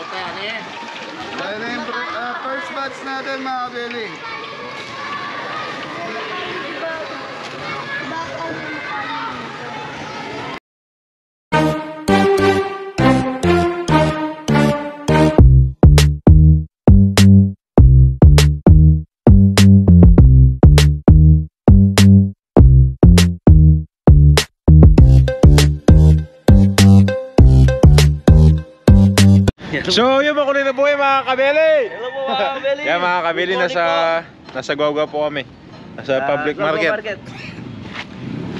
Dahil na yung first batch natin mga kabeli. So yun, makulit na buhay mga kabeli. Hello po mga kabeli. Kaya mga kabeli, nasa Guagua po kami. Nasa public market.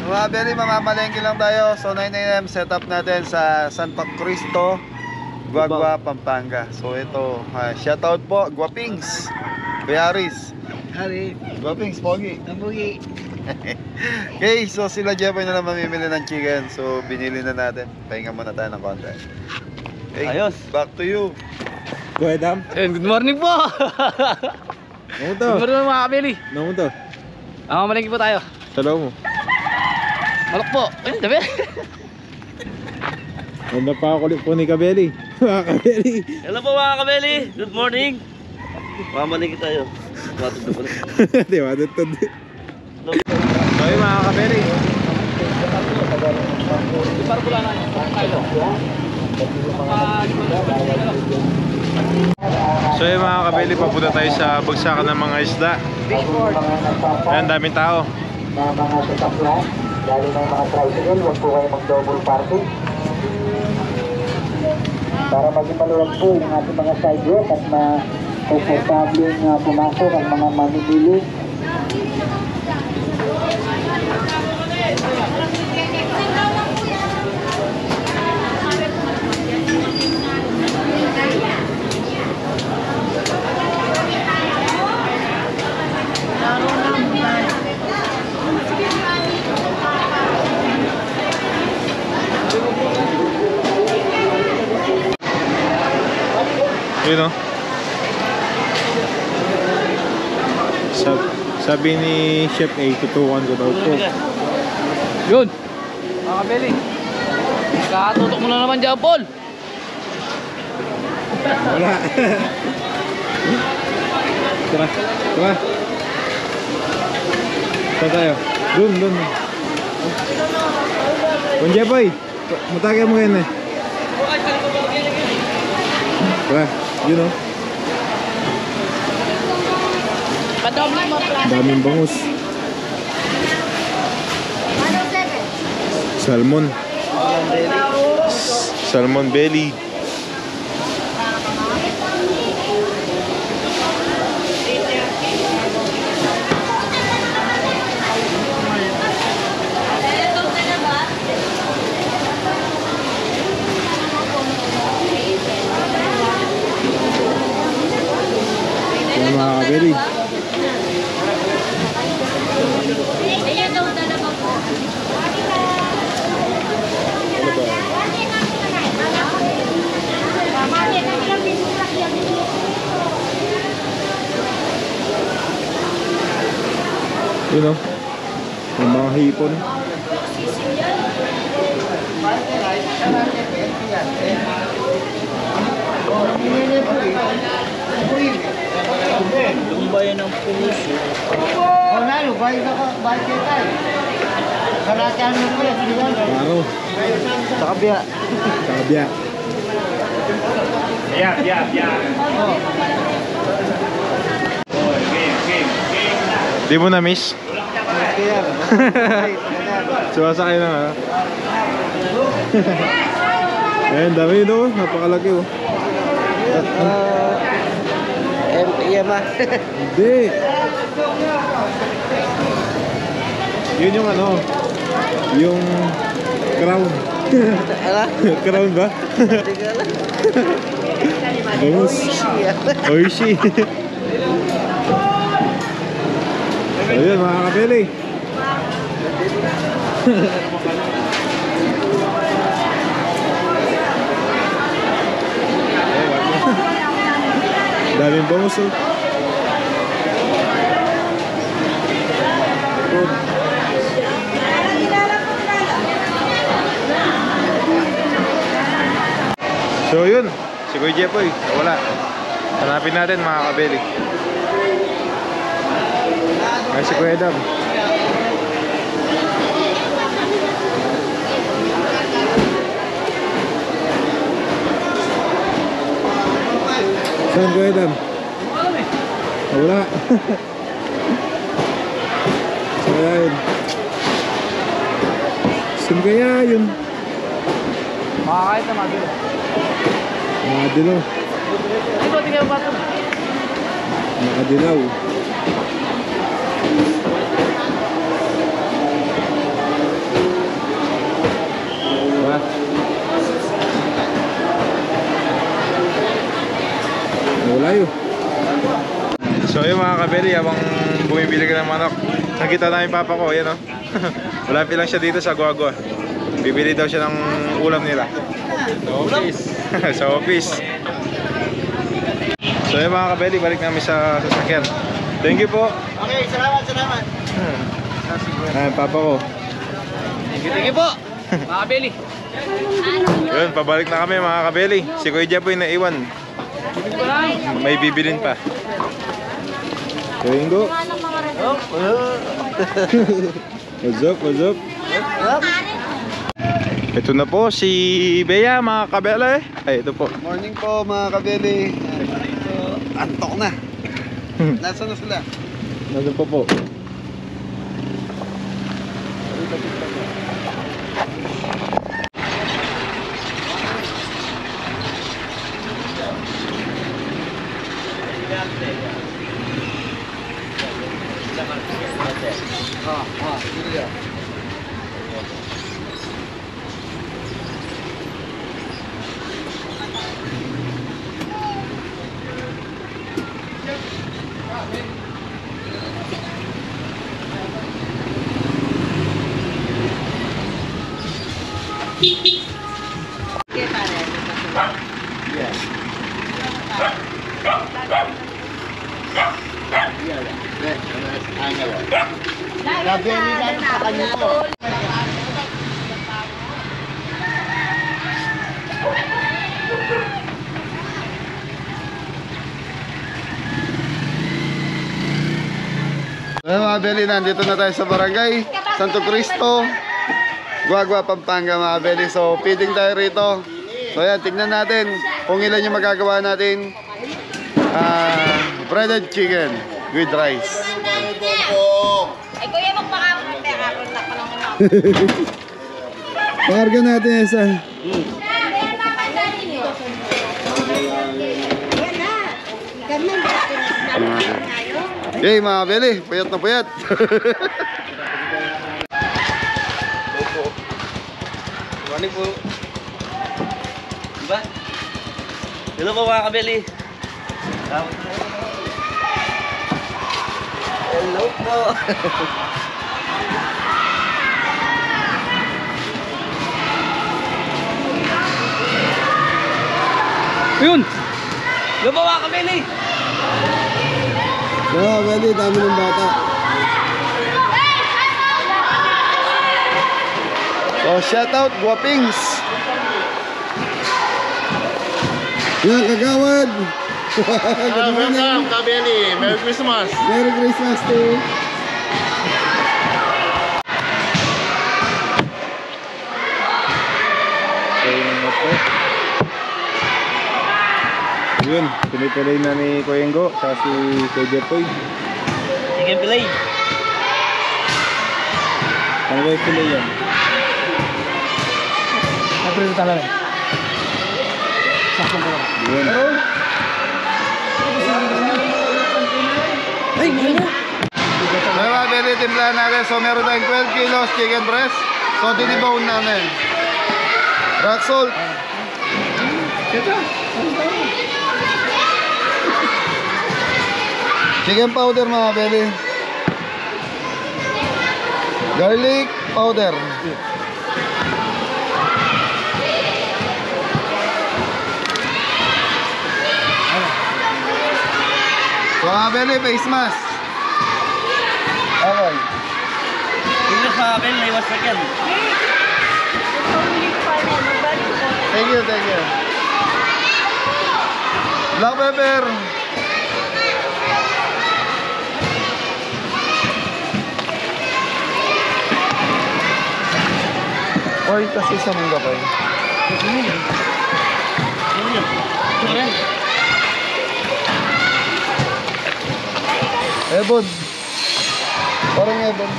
Mga kabeli, mamamalengke lang tayo. So 9 AM setup natin sa Santo Cristo, Guagua, Pampanga. So ito, shoutout po, Guapings, Kuyaris. Hari. Guapings, Pogi. Tambugi. Okay, so sila Jeboy na lang mamimili ng chicken. So binili na natin. Pahinga muna tayo ng konti. Hey, Ayos. Back to you. Go ahead, Dam. Good morning po. Namu to. Good morning mga kabeli. Namu to. Mamalengke po tayo. Salaw mo. Malok po. Ayun, dabi. Ganda pa ako ulit po ni Kabeli. Mga kabeli. Hello po mga kabeli. Good morning. Mamalengke tayo. Matutog po. Di ba? Tutod. So yun mga kabeli. So yun mga kabeli, papunta tayo sa bagsakan ng mga isda. Ayan, daming tao. Mga sasakyan, lalo ng mga tricycle, huwag po kayo mag-double parking para maging maluwag po yung ating mga sidewalk at komportable pumasok ang mga mamimili. Yun o. Sabi ni Chef A, tutukan ko daw po. Yun. Mga kabeli. Katutok mo na naman dyan, Paul. Wala. Tara, tara. Saan tayo? Dun. Kung Jeboy, matagay mo ngayon eh. Tara, yun o. Daming bangus. Salmon. Salmon belly. Yung mga kabeli. Yun o, yung mga hipon. Tumbayan ng puso. Nalo, bayo na ka, bayo kayo tayo. Karatihan mo ko yan, di ba? Paro. Sa kabya. Kabya. Di mo na-miss? Sumasakay na nga. Ayan, dami yun o. Napakalaki o. MPM ah. Hindi. Yun yung ano, yung crown. Ala? Crown ba? Bangus. Oishi. Ayun mga kabeli. Daming bangus oh. So yun, Si Kuya Jepoy, wala. Hanapin natin mga kabeli. Ay, si Kuya Dam. Saan Kuya Dam? Wala. Saan kaya yun? Saan kaya yun? Makakait na magilo. Makadilaw. Ito, tingnan ba ito? Makadilaw. Diba? Wala yun. So yun mga kabeli, habang bumibili ka ng manok, nakita namin papa ko, yan o. Malapit lang siya dito sa Guagua. Bibili daw siya ng ulam nila. Sa office. Sa office. So yun mga kabeli, balik namin sa sasakyan. Thank you po. Okay, salamat. Ayan, papa ko. Sige po. Mga kabeli. Yun, pabalik na kami mga kabeli. Si Kuya Jepoy na iwan. May bibilin pa. Kuya What's up, what's up? Ito na po si Bea mga kabeli. Ay, ito po. Morning po mga kabeli. Antok na. Nasaan na sila? Nandun po po. Mga kabeli, nandito na tayo sa barangay Santo Cristo, Guagua, Pampanga mga kabeli. So feeding tayo rito. So yan, tignan natin kung ilan yung magagawa natin. Breaded chicken with rice. Ay, kuya, magpakakot ng pera. Ronda pa lang ako. Pakarga natin isa. Yay mga kabeli, puyat na puyat. Morning po. Diba? Hello po mga kabeli. Hello po. Yun! Hello po mga kabeli. Mga kabeli, dami ng bata. So shout out Guapings. Yan kagawad. Welcome kabeli. Merry Christmas. Merry Christmas to you. Yun, pinipilay na ni Kuya Ngo sa si Kuya Jepoy. Chicken fillet. Ano ba yung pilay yan? Naprito talaga. Sakong ko. Yun. Ay, ano? Mga kabeli, timplahan natin. So meron tayong 12 kilos chicken breast. So dinibone namin. Rock salt. Chicken powder mga kabeli. Garlic powder. So mga kabeli, face mask. Okay. English mga kabeli, may was second. Thank you, thank you. Black pepper. Oy, kasi sa mong gapay. Ebon. Parang ebon.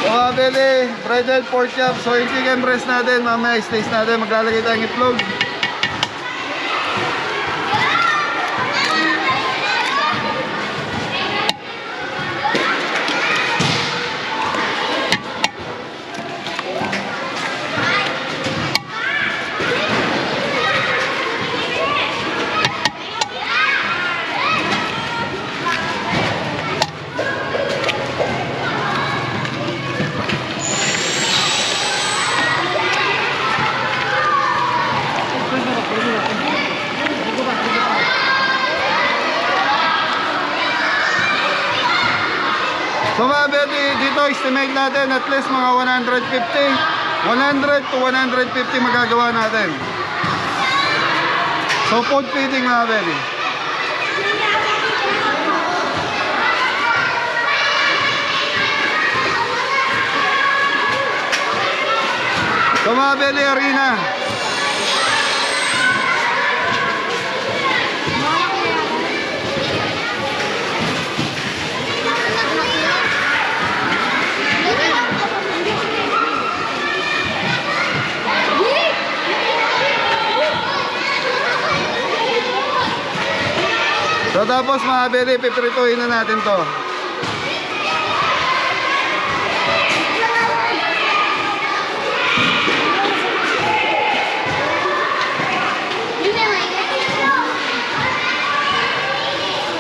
Mga beli, breaded pork chop. So yung chicken breast natin, mamaya i-slice natin. Maglalagay tayong itlog. So mga beli, dito estimate natin at least mga 100 to 150 magagawa natin. So food feeding mga beli. So mga beli, arena. So tapos mga beli, piprituhin na natin to.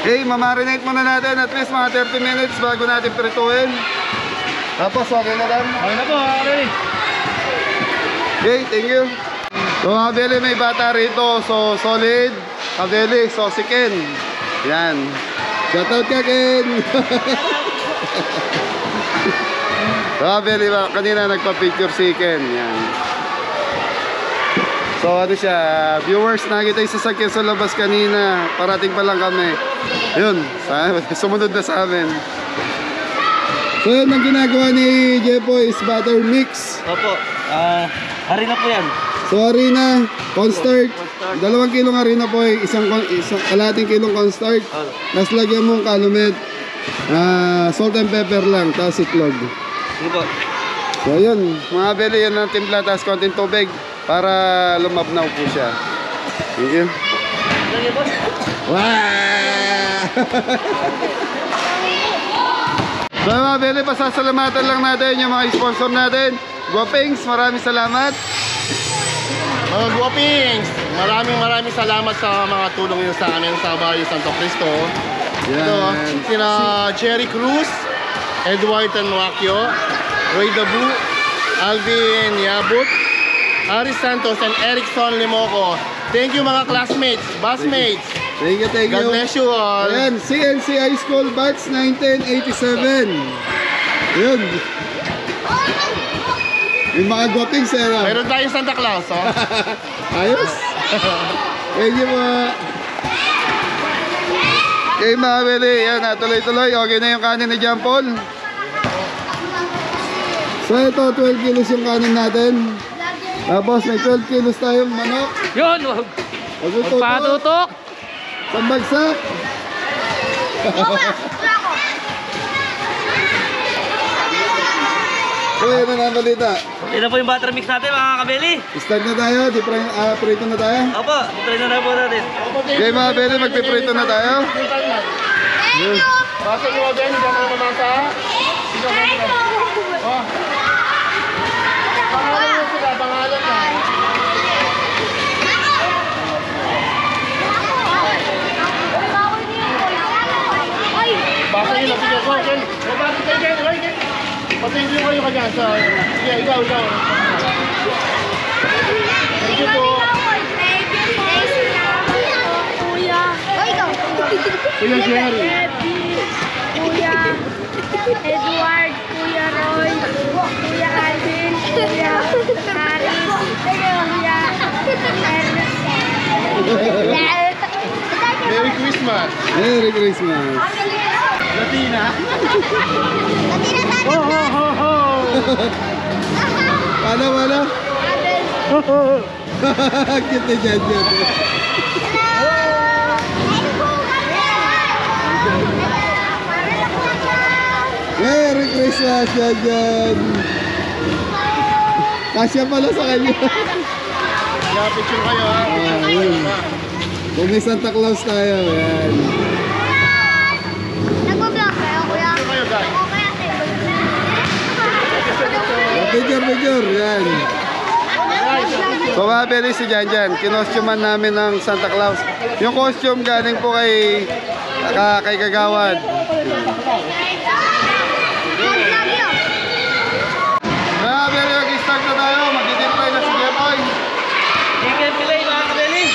Okay, mamarinate muna natin at least mga 30 minutes bago natin prituhin. Tapos okay na lang. Okay na po, okay. Okay, thank you. So mga beli, may bata rito. So solid, kabeli, so si Ken. Yan. Shoutout ka, Ken. So mga beli, kanina nagpa-picture si Ken. Yan. So ano siya, viewers, nakita yung sasakyan sa labas kanina. Parating pa lang kami. Yun, sumunod na sa amin. So yun, ang ginagawa ni Jepo is butter mix. Opo. Harina po yan. So harina, cornstarch. 2 kilong harina po ay isang kalating kilong cornstarch. Tapos lagyan mo calumet. Salt and pepper lang, tapos itlog. Sige po. So yun, mga beli, yan ang timpla, tapos konting tubig para lumabnaw po siya. Thank you. Lagi po. Wow! So mga beli, pasasalamatan lang natin yung mga sponsor natin. Guapings, maraming salamat. Mga Guapings, maraming salamat sa mga tulong nyo sa amin sa Barrio Santo Cristo. Ito, sina Jerry Cruz, Edward Tanwakyo, Roy Dabu, Alvin Yabut, Aris Santos, and Erickson Limoco. Thank you mga classmates, busmates. Thank you, thank you. God bless you all. Ayan, CNC High School Batch 1987. Yun. Yung mga guapings, eh. Meron tayong Santa Claus, oh. Ayos. Thank you po. Okay mga beli, yan, tuloy-tuloy. Okay na yung kanin ni John Paul. So ito, 12 kilos yung kanin natin. Tapos may 12 kilos tayong manok. Yun, wag patutok. Pambagsak. So yan na balita. Yan na po yung butter mix natin mga kabeli. Start na tayo, prito na tayo. Opo, try na po natin. Okay mga beli, magpiprito na tayo. Basta nyo again, hindi ako naman nasa. Oh. Pangalan mo sila, pangalan na. Basta nyo lang, sige, go, Ken. Go, bakit kayo, Ken? Go, Ken. Patingin kayo ka dyan. Sige, ikaw. Thank you po. Kuya Jerry. Kuya Edward, Kuya Roy, Kuya Merry Christmas! Merry Christmas. Latina! Paano? Cute ni Janjan. Merry Christmas, Janjan. Kasya pala sa kanya. Yeah, picture kayo ha. Ayun. Kung may Santa Claus tayo, yan. Nag-vlog kayo, kuya? Picture kayo guys. Picture, yan. So mga beli si Janjan, kinostuman namin ng Santa Claus. Yung costume galing po kay Kagawad. Mga beli, mag-start na tayo. Mag-deploy na si Jepoy. Chicken fillet mga kabeli.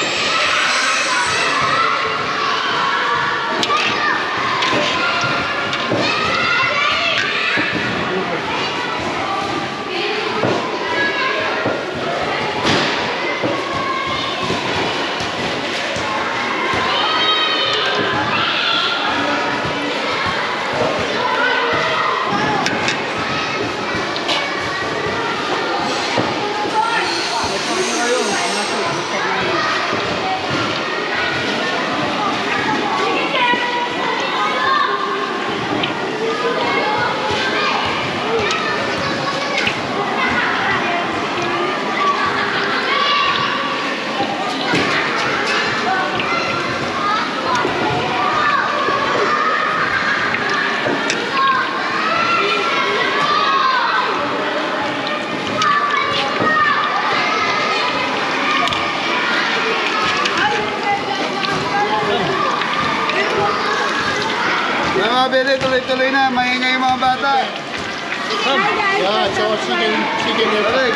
Mga beli, tuloy-tuloy na. Maingay yung mga bata. Yeah, so chicken your Balik.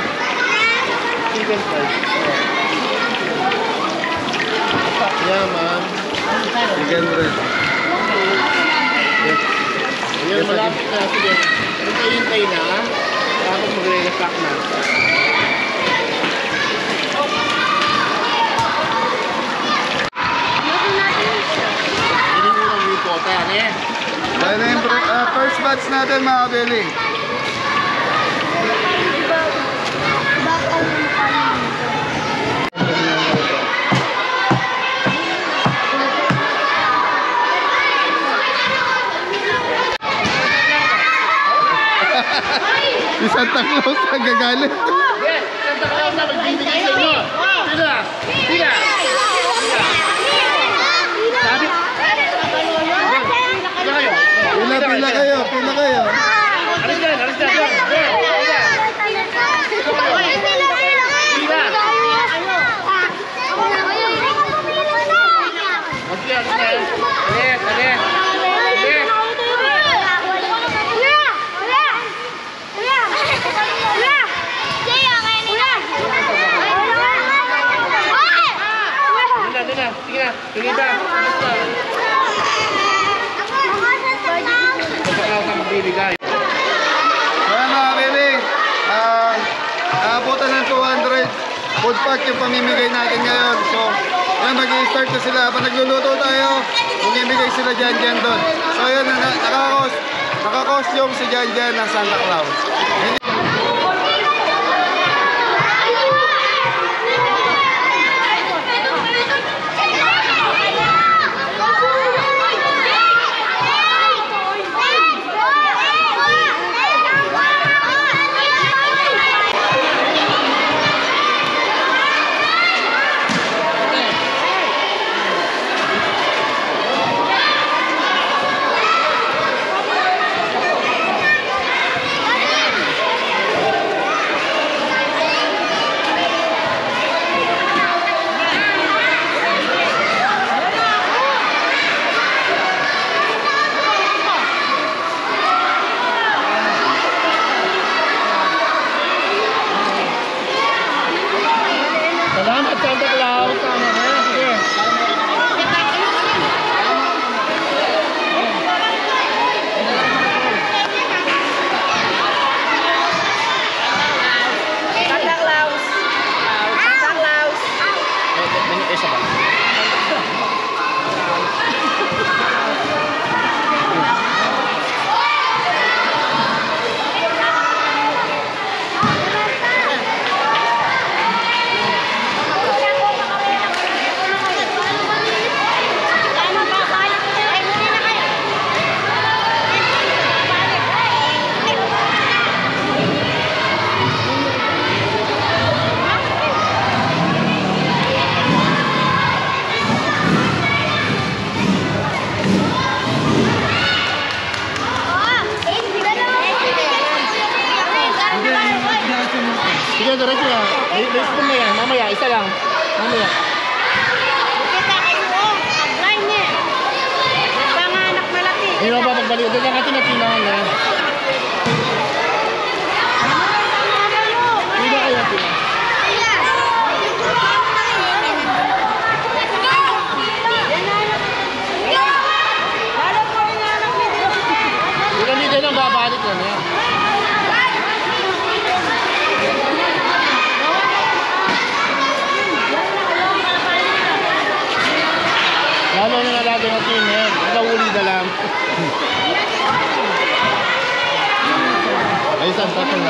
chicken fries. Yeah, man. Chicken breast. Yan, malapit na. Sige. Hintay na. Tapos magre-restock na. Hindi mo lang yung kota. Ano yan? Dahil na yung first batch natin mga beli. Si Santa Claus nagagalit. Yes! Santa Claus na magbibigay sa inyo! Sila! Sila! Sabi? Sila kayo! Pila kayo. Alis dyan! Alis dyan! Sige na! Sige na! Santa Claus na magbibigay. Kaya mga beli, aabutan ng 200 food pack yung pamimigay natin ngayon. So, yan, mag-i-start na sila. Habang nagluluto tayo, mamimigay sila dyan doon. So, yun, naka-costume si dyan ng Santa Claus. Sige, diretso na. May spoon na yan. Mamaya, isa lang. Mamaya. Kita kayo, blind niya. Panganak malaki. Hindi na ba pagbalik? Doon lang natin na kailangan na. Hindi na kaya pila. Hindi lang babalik na niya. Lalo na nalagay ng tinid. Nakahuli na lang. Ay, saan pa ito na?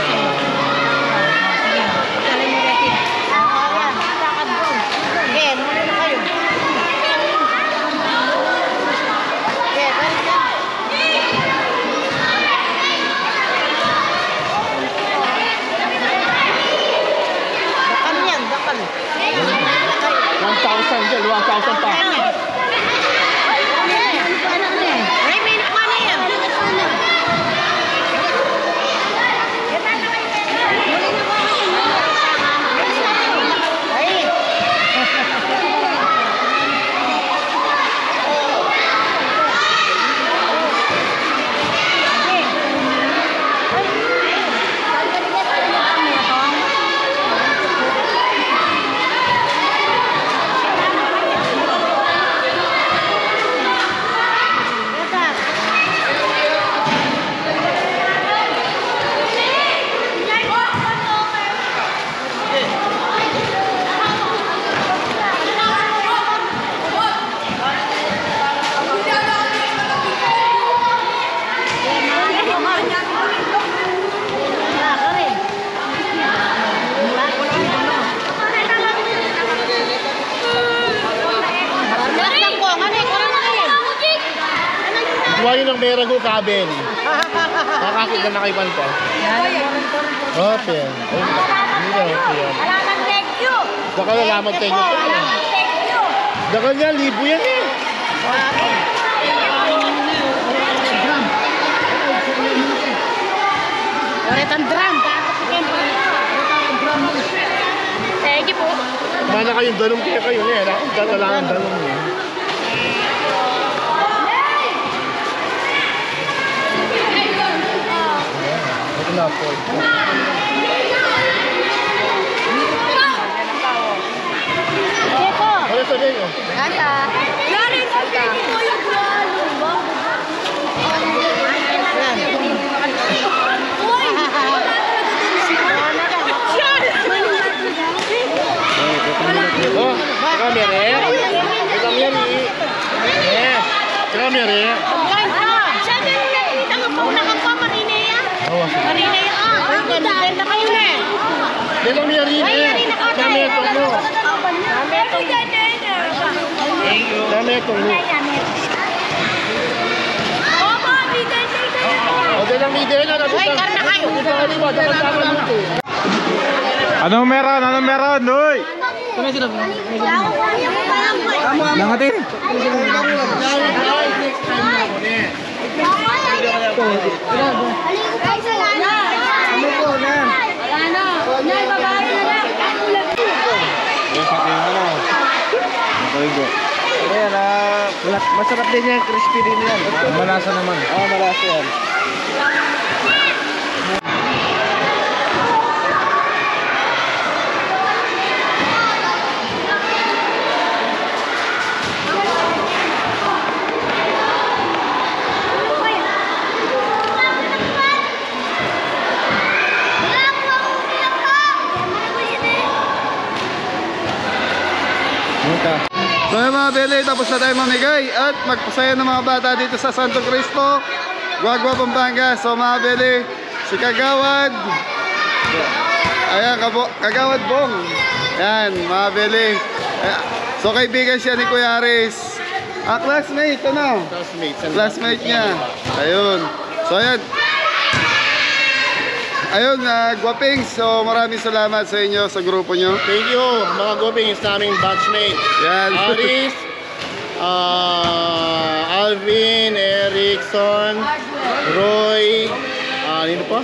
Dakan. 1,000 dyan, 1,000 pa. Ay, may nakuha na yan. Ay. Kuha yun ng Merago Kabel. Nakakit na nakaipan pa. Open. Hindi na open. Alaman, thank you. Baka nalaman tayo. Alaman, thank you. Baka nga, libo yan eh. Oretan drum. Thank you po. Mana kayong dalong kaya kayo na yan. Kailangan dalong niya. Ito na po. Deko. Ano sa dito? Kanta. Lawrence, kanta. Oh, camera. Camera. Eh, camera. Sabi mo na, ang paunahan ko, Marinea. Marinea ka. Ganda kayo na eh. Dito camera eh. Camera to mo. Camera to mo. O, dito lang video na. Ay, karna kayo. Anong meron? Anong meron? Uy! Langatin! Ayan, masarap din yan, crispy din yan. Malasa naman. Oo, malasa yan. So yun mga beli, tapos na tayo mamigay at magpasaya ng mga bata dito sa Santo Cristo, Guagua, Pampanga. So mga beli, si Kagawad, ayan, Kagawad Bong, yan mga beli. So kaibigan siya ni Kuya Aris, classmate, ano? Classmate niya, ayun. So ayan, ayun, Guaping, so maraming salamat sa inyo, sa grupo nyo. Thank you, mga Guaping, sa aming batchmate. Yan. Aris, Alvin, Erickson, Roy, Kanino pa?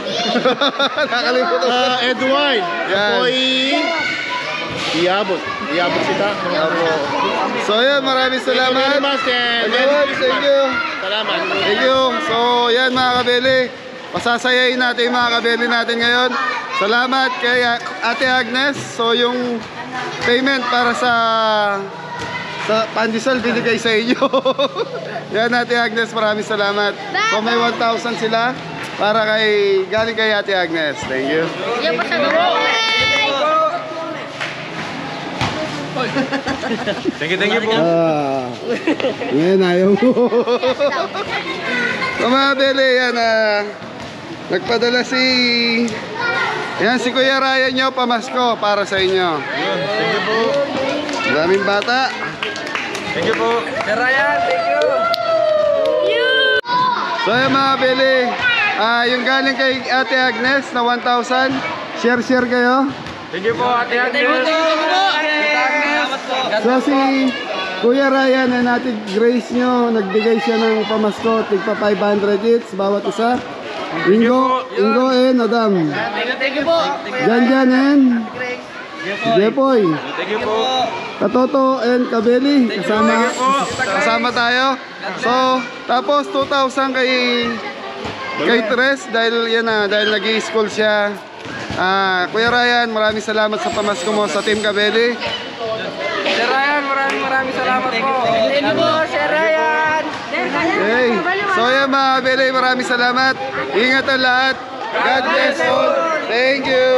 Nakalimutan ko. Edward. Yan. Ako'y iabot. Iabot kita. Apo. So yan, maraming salamat. Salamat. Thank you. Salamat. Thank you. So yan mga kabeli. Pasasayain natin yung mga kabeli natin ngayon. Salamat kay Ate Agnes. So yung payment para sa pandesal binigay sa inyo. Yan Ate Agnes, maraming salamat. So may 1,000 sila para galing kay Ate Agnes. Thank you. Yan pa sa loob. Thank you po. Ngayon ayaw mo. So mga kabeli, yan nagpadala si Kuya Ryan nyo, pamasko para sa inyo. Thank you po. Maraming bata. Thank you po. Sir Ryan, thank you. So yan mga kabeli, yung galing kay Ate Agnes na 1,000, share kayo. Thank you po, Ate Agnes. So si Kuya Ryan and Ate Grace nyo, nagbigay siya ng pamasko, tigpa 500 each, bawat isa. Ingo and Adam. Thank you po. Jan and Jepoy. Thank you po. Katoto and Kabeli. Kasama tayo. So, tapos 2,000 kay Tres dahil dahil nag-i-school siya. Kuya Ryan, maraming salamat sa pamasko mo sa Team Kabeli. Sir Ryan, maraming salamat po. Thank you po, Sir Ryan. Okay. So yan mga Kabeli, maraming salamat. Ingat ang lahat. God bless all. Thank you.